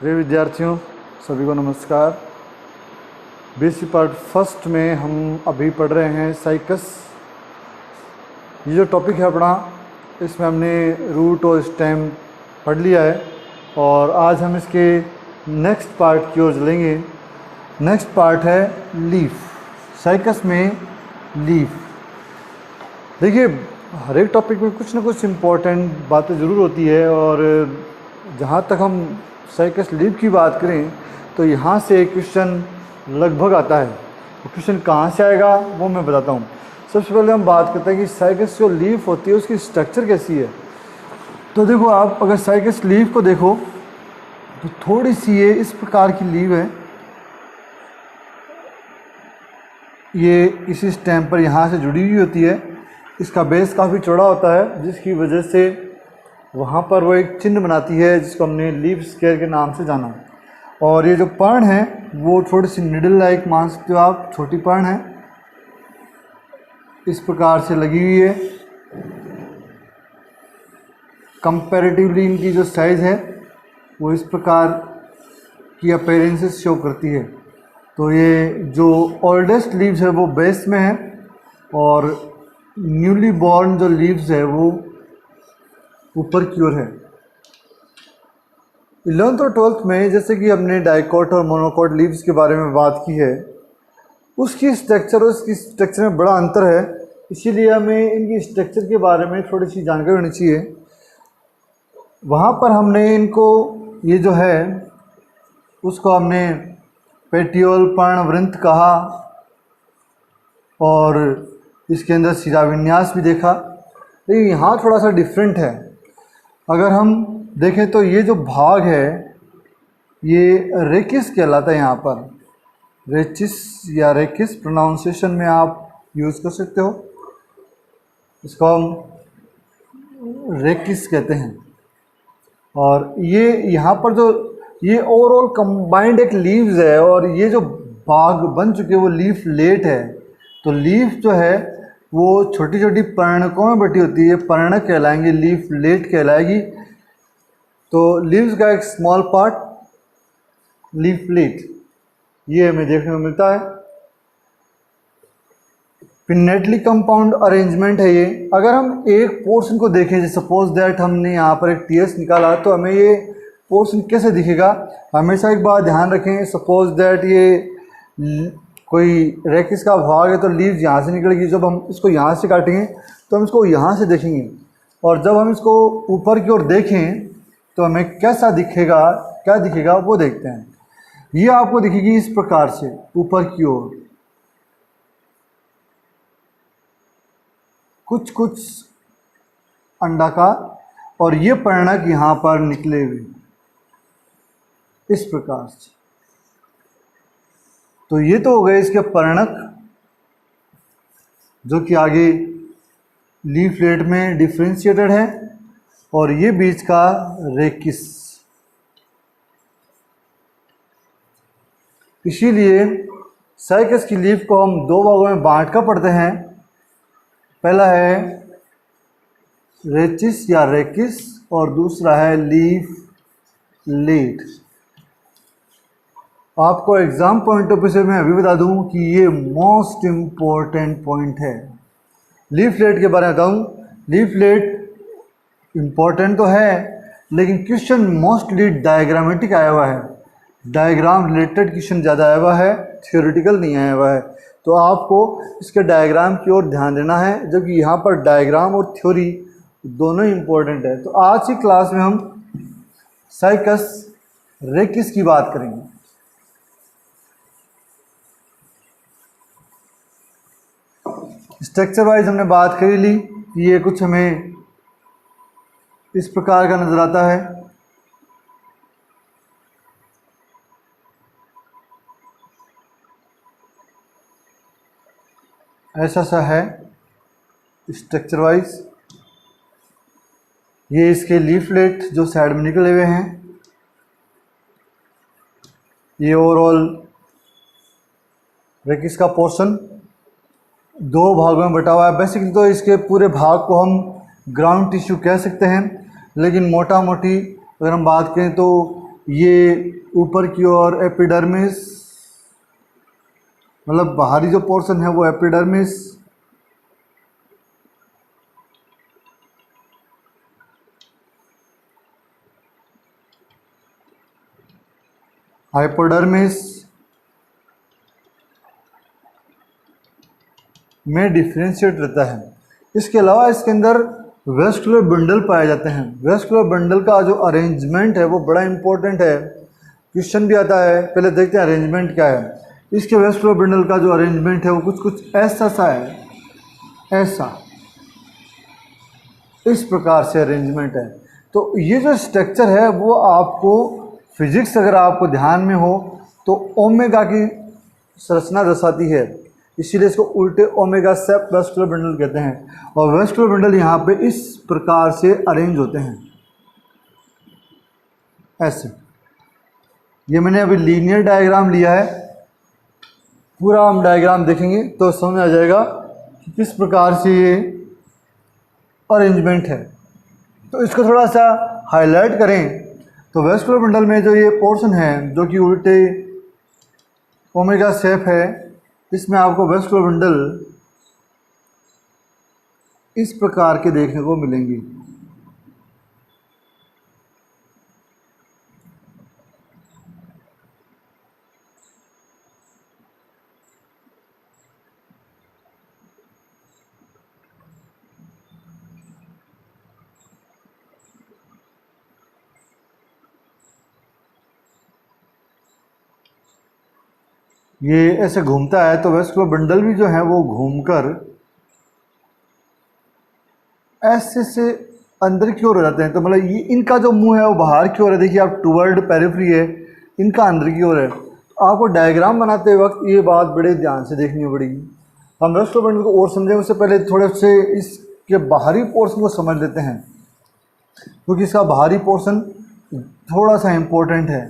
प्रिय विद्यार्थियों, सभी को नमस्कार। बीएससी पार्ट फर्स्ट में हम अभी पढ़ रहे हैं साइकस। ये जो टॉपिक है अपना, इसमें हमने रूट और स्टेम पढ़ लिया है और आज हम इसके नेक्स्ट पार्ट की ओर चलेंगे। नेक्स्ट पार्ट है लीफ। साइकस में लीफ। देखिए, हर एक टॉपिक में कुछ ना कुछ इम्पोर्टेंट बातें ज़रूर होती है और जहाँ तक हम साइकस लीफ की बात करें तो यहाँ से क्वेश्चन लगभग आता है। वो क्वेश्चन कहाँ से आएगा वो मैं बताता हूँ। सबसे पहले हम बात करते हैं कि साइकस जो लीफ होती है उसकी स्ट्रक्चर कैसी है। तो देखो, आप अगर साइकस लीफ को देखो तो थोड़ी सी ये इस प्रकार की लीफ है। ये इसी स्टेम पर यहाँ से जुड़ी हुई होती है। इसका बेस काफ़ी चौड़ा होता है जिसकी वजह से वहाँ पर वो एक चिन्ह बनाती है जिसको हमने लीफ स्केयर के नाम से जाना। और ये जो पर्ण है वो थोड़ी सी निडल लाइक मान सकते हो आप, छोटी पर्ण है, इस प्रकार से लगी हुई है। कंपैरेटिवली इनकी जो साइज़ है वो इस प्रकार की अपीयरेंसेस शो करती है। तो ये जो ओल्डेस्ट लीव्स है वो बेस में है और न्यूली बॉर्न जो लीव्स है वो ऊपर की ओर है। 11th और 12th में जैसे कि हमने डाइकोट और मोनोकोट लीव्स के बारे में बात की है, उसकी स्ट्रक्चर और उसकी स्ट्रक्चर में बड़ा अंतर है। इसीलिए हमें इनकी स्ट्रक्चर के बारे में थोड़ी सी जानकारी होनी चाहिए। वहाँ पर हमने इनको, ये जो है उसको हमने पेटियोल पर्णवृंत कहा और इसके अंदर शिराविन्यास भी देखा। लेकिन यहाँ थोड़ा सा डिफरेंट है। अगर हम देखें तो ये जो भाग है ये रेकिस कहलाता है। यहाँ पर रेचिस या रेकिस प्रोनाउंसिएशन में आप यूज़ कर सकते हो। इसको हम रेकिस कहते हैं। और ये यहाँ पर जो ये ओवरऑल कंबाइंड एक लीव्स है और ये जो भाग बन चुके हैं वो लीफ लेट है। तो लीफ जो है वो छोटी छोटी पर्णकों में बटी होती है, पर्णक कहलाएंगे, लीफ लेट कहलाएगी। तो लीव्स का एक स्मॉल पार्ट लीफ लेट ये हमें देखने को मिलता है। पिन्नेटली कंपाउंड अरेंजमेंट है ये। अगर हम एक पोर्शन को देखें, जैसे सपोज दैट हमने यहाँ पर एक टीएस निकाला, तो हमें ये पोर्शन कैसे दिखेगा। हमेशा एक बात ध्यान रखें, सपोज दैट ये कोई रेकिस का भाग है तो लीव्स यहाँ से निकलेगी। जब हम इसको यहाँ से काटेंगे तो हम इसको यहाँ से देखेंगे और जब हम इसको ऊपर की ओर देखें तो हमें कैसा दिखेगा, क्या दिखेगा वो देखते हैं। ये आपको दिखेगी इस प्रकार से ऊपर की ओर, कुछ कुछ अंडाकार, और ये पर्णक यहाँ पर निकले हुए इस प्रकार से। तो ये तो हो गए इसके पर्णक जो कि आगे लीफलेट में डिफ्रेंशिएटेड है, और ये बीच का रेकिस। इसीलिए साइकस की लीफ को हम दो भागों में बांट कर पढ़ते हैं। पहला है रेचिस या रेकिस और दूसरा है लीफ लेट। आपको एग्जाम पॉइंट ऑफ व्यू से मैं अभी बता दूं कि ये मोस्ट इम्पोर्टेंट पॉइंट है। लीफलेट के बारे में बताऊं, लीफलेट इम्पोर्टेंट तो है लेकिन क्वेश्चन मोस्टली डायग्रामेटिक आया हुआ है। डायग्राम रिलेटेड क्वेश्चन ज़्यादा आया हुआ है, थियोरेटिकल नहीं आया हुआ है। तो आपको इसके डायग्राम की ओर ध्यान देना है, जबकि यहाँ पर डायग्राम और थ्योरी दोनों ही इम्पोर्टेंट है। तो आज की क्लास में हम साइकस रेकिस की बात करेंगे। स्ट्रक्चर वाइज हमने बात कर ली कि ये कुछ हमें इस प्रकार का नजर आता है। ऐसा सा है स्ट्रक्चर वाइज। ये इसके लीफलेट जो साइड में निकले हुए हैं, ये ओवरऑल रेकिस का पोर्शन दो भागों में बटा हुआ है। बेसिकली तो इसके पूरे भाग को हम ग्राउंड टिश्यू कह सकते हैं, लेकिन मोटा मोटी अगर हम बात करें तो ये ऊपर की ओर एपिडर्मिस, मतलब बाहरी जो पोर्शन है वो एपिडर्मिस, हाइपोडर्मिस में डिफ्रेंशिएट रहता है। इसके अलावा इसके अंदर वेस्कुलर बंडल पाए जाते हैं। वेस्कुलर बंडल का जो अरेंजमेंट है वो बड़ा इंपॉर्टेंट है, क्वेश्चन भी आता है। पहले देखते हैं अरेंजमेंट क्या है। इसके वेस्कुलर बंडल का जो अरेंजमेंट है वो कुछ कुछ ऐसा सा है, ऐसा इस प्रकार से अरेंजमेंट है। तो ये जो स्ट्रक्चर है वो आपको फिजिक्स अगर आपको ध्यान में हो तो ओमेगा की संरचना दर्शाती है, इसीलिए इसको उल्टे ओमेगा सेप वेस्कुलर बंडल कहते हैं। और वेस्कुलर बंडल यहाँ पे इस प्रकार से अरेंज होते हैं, ऐसे। ये मैंने अभी लीनियर डायग्राम लिया है, पूरा हम डायग्राम देखेंगे तो समझ आ जाएगा कि किस प्रकार से ये अरेंजमेंट है। तो इसको थोड़ा सा हाईलाइट करें तो वेस्कुलर बंडल में जो ये पोर्शन है जो कि उल्टे ओमेगा शेप है, इसमें आपको वेस्कुलर बंडल इस प्रकार के देखने को मिलेंगी। ये ऐसे घूमता है तो वेस्कुलर बंडल भी जो है वो घूमकर ऐसे से अंदर की ओर हो जाते हैं। तो मतलब ये इनका जो मुंह है वो बाहर की ओर है, देखिए आप टुवर्ड पेरिफेरी है, इनका अंदर की ओर है। तो आपको डायग्राम बनाते वक्त ये बात बड़े ध्यान से देखनी पड़ेगी। हम वेस्कुलर बंडल को और समझें उससे पहले थोड़े से इसके बाहरी पोर्शन को समझ लेते हैं, क्योंकि इसका बाहरी पोर्शन थोड़ा सा इम्पोर्टेंट है।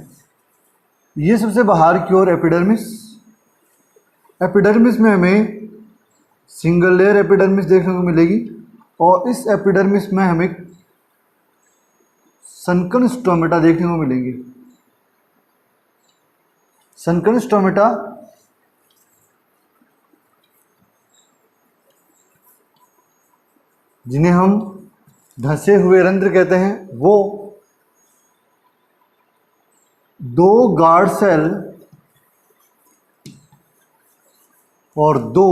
ये सबसे बाहर की ओर एपिडर्मिस, एपिडर्मिस में हमें सिंगल लेयर एपिडर्मिस देखने को मिलेगी और इस एपिडर्मिस में हमें सनकन स्टोमेटा देखने को मिलेंगे। सनकन स्टोमेटा जिन्हें हम धंसे हुए रंध्र कहते हैं, वो दो गार्ड सेल और दो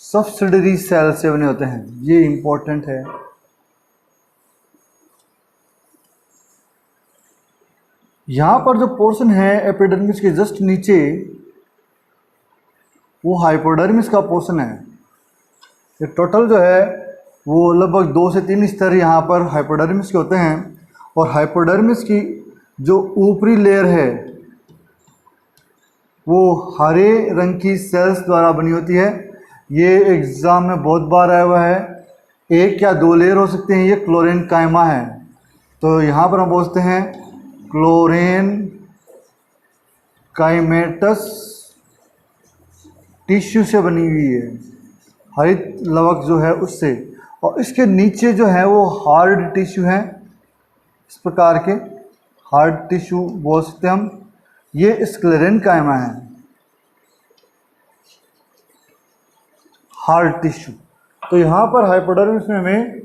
सब्सिडरी सेल से बने होते हैं। ये इंपॉर्टेंट है। यहां पर जो पोर्शन है एपिडर्मिस के जस्ट नीचे, वो हाइपोडर्मिस का पोर्शन है। ये टोटल जो है वो लगभग 2 से 3 स्तर यहाँ पर हाइपोडर्मिस के होते हैं। और हाइपोडर्मिस की जो ऊपरी लेयर है वो हरे रंग की सेल्स द्वारा बनी होती है। ये एग्ज़ाम में बहुत बार आया हुआ है। 1 या 2 लेयर हो सकते हैं। ये क्लोरेन कायमा है, तो यहाँ पर हम बोलते हैं क्लोरेन काइमेटस टिश्यू से बनी हुई है, हरित लवक जो है उससे। और इसके नीचे जो है वो हार्ड टिश्यू है, इस प्रकार के हार्ड टिश्यू बोल सकते हैं हम। ये स्क्लेरेन कायमा है, हार्ड टिश्यू। तो यहाँ पर हाइपोडर्मिस में हमें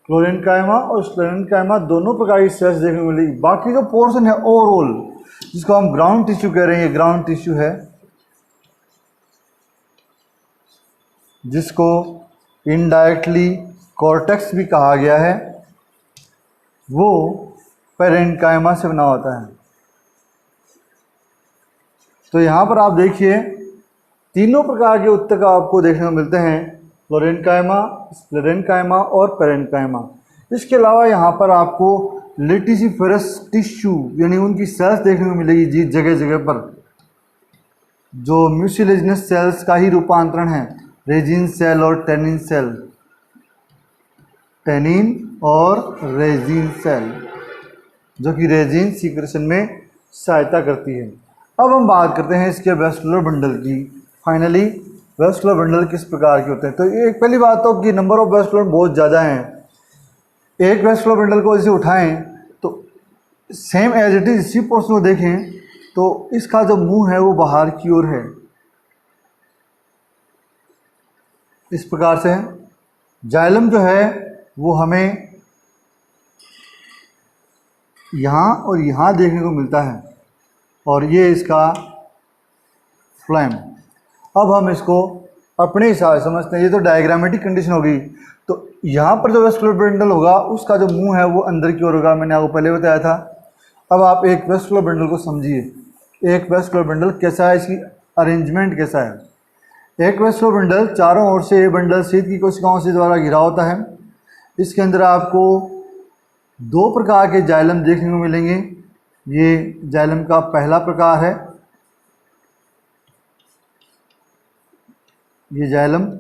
क्लोरेन कायमा और स्क्लेरेन कायमा दोनों प्रकार की सेल्स देखने को मिलेगी। बाकी जो पोर्शन है ओवरऑल, जिसको हम ग्राउंड टिश्यू कह रहे हैं, ये ग्राउंड टिश्यू है, जिसको इनडायरेक्टली कॉर्टेक्स भी कहा गया है, वो पेरेन्काइमा से बना होता है। तो यहाँ पर आप देखिए तीनों प्रकार के उत्तक आपको देखने को मिलते हैं, क्लोरेनकाइमा, स्क्लेरेनकाइमा और पेरेन्काइमा। इसके अलावा यहाँ पर आपको लेटिसिफेरस टिश्यू यानी उनकी सेल्स देखने को मिलेगी जी जगह जगह पर, जो म्यूसिलेजिनस सेल्स का ही रूपांतरण है, रेजिन सेल और टेनिन सेल, टेनिन और रेजिन सेल, जो कि रेजिन सीक्रेशन में सहायता करती है। अब हम बात करते हैं इसके वेस्कुलर बंडल की। फाइनली वेस्कुलर बंडल किस प्रकार के होते हैं। तो एक पहली बात तो कि नंबर ऑफ वेस्कुलर बहुत ज़्यादा हैं। एक वेस्कुलर बंडल को जैसे उठाएं तो सेम एज इट इज इसी पोर्शन को देखें तो इसका जो मुंह है वो बाहर की ओर है, इस प्रकार से है। जाइलम जो है वो हमें यहाँ और यहाँ देखने को मिलता है, और ये इसका फ्लैम। अब हम इसको अपने हिसाब से समझते हैं। ये तो डायग्रामेटिक कंडीशन होगी। तो यहाँ पर जो वेस्कुलर बंडल होगा उसका जो मुंह है वो अंदर की ओर होगा, मैंने आपको पहले बताया था। अब आप एक वेस्कुलर बंडल को समझिए, एक वेस्कुलर बंडल कैसा है, इसकी अरेंजमेंट कैसा है। एक वेस्कुलर बंडल चारों ओर से, ये बंडल शीत की कोशिकाओं से द्वारा घिरा होता है। इसके अंदर आपको दो प्रकार के जाइलम देखने को मिलेंगे। ये जाइलम का पहला प्रकार है, ये जाइलम।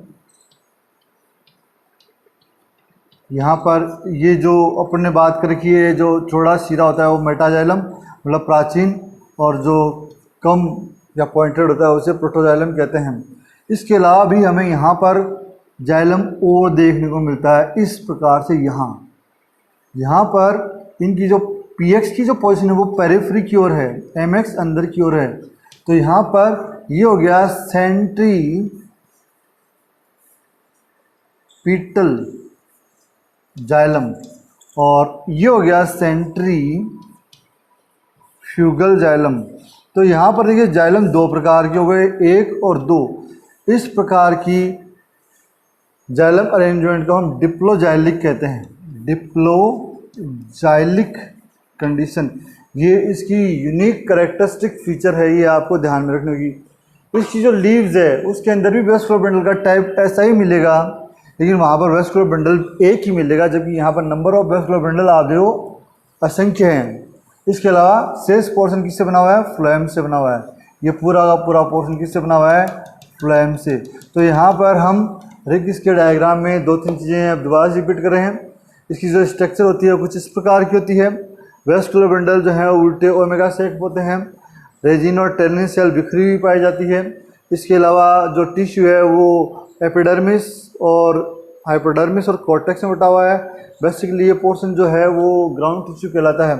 यहाँ पर ये जो अपन ने बात कर रखी है, जो चौड़ा सिरा होता है वो मेटाजाइलम मतलब प्राचीन, और जो कम या पॉइंटेड होता है उसे प्रोटोजाइलम कहते हैं। इसके अलावा भी हमें यहाँ पर जाइलम और देखने को मिलता है इस प्रकार से। यहाँ पर इनकी जो पीएक्स की जो पोजीशन है वो पेरिफेरी की ओर है, एमएक्स अंदर की ओर है। तो यहाँ पर ये हो गया सेंट्रीपिटल जाइलम, और ये हो गया सेंट्रीफ्यूगल जाइलम। तो यहाँ पर देखिए जाइलम दो प्रकार के हो गए, एक और दो। इस प्रकार की जाइलम अरेंजमेंट को हम डिप्लोजाइलिक कहते हैं, डिप्लोजाइलिक कंडीशन। ये इसकी यूनिक करेक्टरिस्टिक फीचर है, ये आपको ध्यान में रखने की। इसकी जो लीव्स है उसके अंदर भी वेस्कुलर बंडल का टाइप ऐसा ही मिलेगा, लेकिन वहाँ पर वेस्कुलर बंडल एक ही मिलेगा, जबकि यहाँ पर नंबर ऑफ वेस्कुलर बंडल आप देखो असंख्य हैं। इसके अलावा शेष पोर्शन किससे बना हुआ है, फ्लोएम से बना हुआ है। ये पूरा का पूरा पोर्शन किससे बना हुआ है, फ्लोएम से। तो यहाँ पर हम रेगिस के डायग्राम में दो तीन चीज़ें अब दोबारा से रिपीट कर रहे हैं। इसकी जो स्ट्रक्चर होती है कुछ इस प्रकार की होती है। वेस्कुलर बंडल जो है उल्टे ओमेगा शेप होते हैं। रेजिन और टेलिन सेल बिखरी हुई पाई जाती है। इसके अलावा जो टिश्यू है वो एपिडर्मिस और हाइपोडर्मिस और कॉर्टेक्स में बटा हुआ है। बेसिकली ये पोर्शन जो है वो ग्राउंड टिश्यू कहलाता है।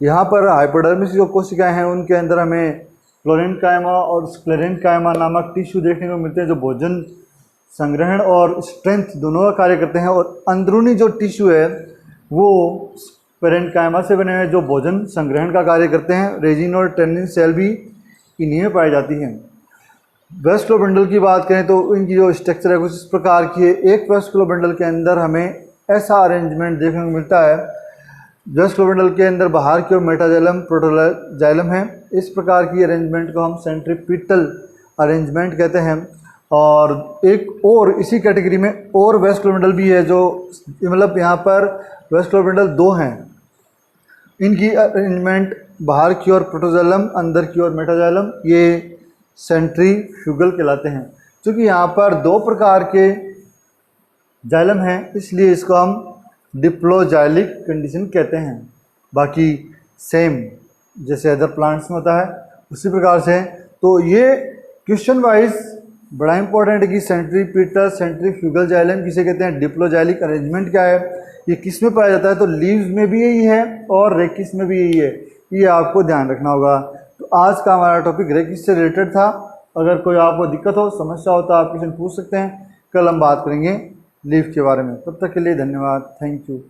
यहाँ पर हाइपोडर्मिस जो कोशिकाएं हैं उनके अंदर हमें फ्लोरेन्काइमा और स्क्लेरेन्काइमा नामक टिश्यू देखने को मिलते हैं, जो भोजन संग्रहण और स्ट्रेंथ दोनों का कार्य करते हैं। और अंदरूनी जो टिश्यू है वो पेरेन्काइमा से बने हुए जो भोजन संग्रहण का कार्य करते हैं। रेजिन और टेनिन सेल भी इन्हीं में पाई जाती हैं। वेस्कुलर बंडल की बात करें तो इनकी जो स्ट्रक्चर है कुछ इस प्रकार की है। एक वेस्कुलर बंडल के अंदर हमें ऐसा अरेंजमेंट देखने को मिलता है। वेस्कुलर बंडल के अंदर बाहर की ओर मेटाजाइलम प्रोटोजाइलम है। इस प्रकार की अरेंजमेंट को हम सेंट्रीपिटल अरेंजमेंट कहते हैं। और एक और इसी कैटेगरी में और वेस्कुलर बंडल भी है, जो मतलब यहाँ पर वेस्कुलर बंडल दो हैं। इनकी अरेंजमेंट बाहर की ओर प्रोटोजाइलम, अंदर की ओर मेटाजाइलम, ये सेंट्रीफ्यूगल कहलाते हैं। क्योंकि यहाँ पर दो प्रकार के जाइलम हैं इसलिए इसको हम डिप्लोजाइलिक कंडीशन कहते हैं। बाकी सेम जैसे अदर प्लांट्स में होता है उसी प्रकार से। तो ये क्वेश्चन वाइज बड़ा इंपॉर्टेंट है कि सेंट्रीपिटल सेंट्रीफ्यूगल जाइलम किसे कहते हैं, डिप्लोजाइलिक अरेंजमेंट क्या है, ये किस में पाया जाता है। तो लीव्स में भी यही है और रेकिस में भी यही है, ये आपको ध्यान रखना होगा। तो आज का हमारा टॉपिक रेकिस से रिलेटेड था। अगर कोई आपको दिक्कत हो, समस्या हो तो आप क्वेश्चन पूछ सकते हैं। कल हम बात करेंगे लीफ के बारे में। तब तक के लिए धन्यवाद, थैंक यू।